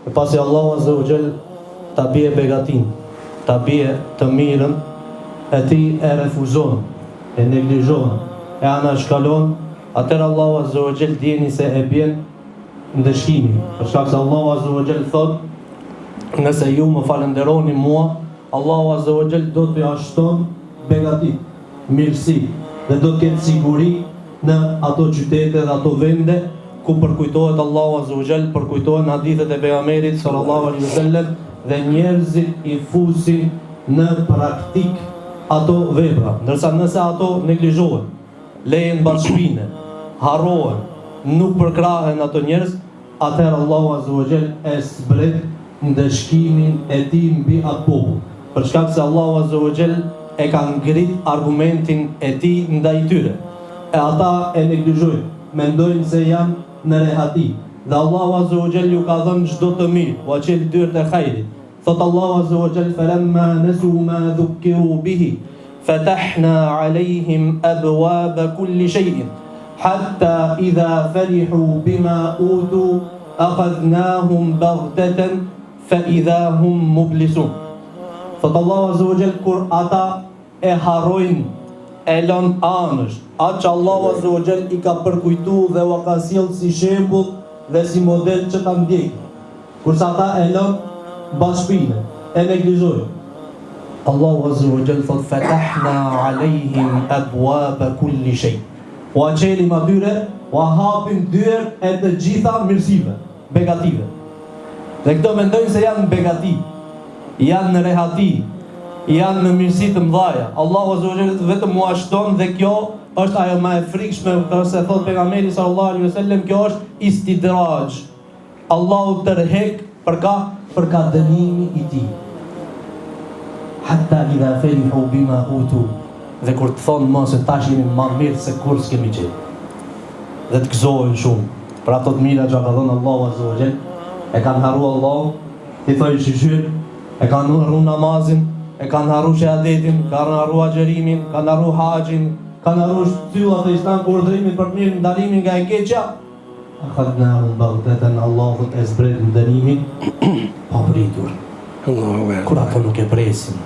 E pasi Allahu Azza wa Jall ta bie begatin, ta bie të mirën, e ti e refuzon, e neglizhon, e anashkalon, atëherë Allahu Azza wa Jall djeni se e bjen ndëshkimi. Për shkak se Allahu Azza wa Jall thot, nëse ju më falenderoni mua, Allahu Azza wa Jall do të jashton begatit, mirësi, dhe do të ketë siguri në ato qytete dhe ato vende ku përkujtohet Allahu Azza wa Jall, përkujtohen hadithet e pejgamberit sallallahu alaihi wasallam dhe njerëzit i fusin në praktik ato vepra. Ndërsa nëse ato neglizhohen, lehen bashkëpine, harrohen, nuk përkrahen ato njerëz, atëherë Allahu Azza wa Jall e zbret ndëshkimin e tij mbi atë popull. Për shkak se Allahu Azza wa Jall e ka ngrit argumentin e tij ndaj tyre. E ata e neglizhojnë, mendojnë se janë në rehati. Dhe Allahu Azza wa Jall ju ka dhënë çdo të mirë, u aqel dyert e hajrit. Thot Allahu Azza wa Jall, falamma nasu ma dhukkiru bihi, fatahna alayhim abwaba kulli shay'in, hatta idha farihu bima utu, akhadhnahum baghtatan fa idha hum mublisun. Thot Allahu Azza wa Jall, kur ata e harrojnë, e lën anësh atë që Allahu Azza wa Jall i ka përkujtu dhe u ka sjellë si shembull dhe si model që ta ndjekin. Kurse ata e lën bashkëpinë, e neglizhojnë. Allahu Azza wa Jall thot, fatahna alayhim abwaba kulli shay. U aqelim atyre, u hapim dyert e të gjitha mirësive, begative. Dhe këto mendojnë se janë begati, janë në rehati, janë në mirësi të mëdhaja. Allahu Azza wa Jall vetëm u ashton dhe kjo është ajo më e frikshme, se thot pejgamberi sallallahu alaihi wasallam, kjo është istidraj. Allahu tërheq për ka dënimi i tij. Hatta idha farihu bima utu, dhe kur të thonë më se tash jemi më mirë se kur s'kemi qenë. Dhe të gëzohen shumë për ato të mira që ka dhënë Allahu Azza wa Jall. E kanë harruar Allahu, i thojnë shishir, e kanë harruar namazin, e kanë harruar shahadetin, kanë harruar xherimin, kanë harruar haxhin, kanë harruar shtyllat e Islamit, urdhërimin për të mirë, ndalimin nga e keqja. Akhadnahum baghtatan, Allahu e zbret dënimin pa pritur. Kur ato nuk e presin.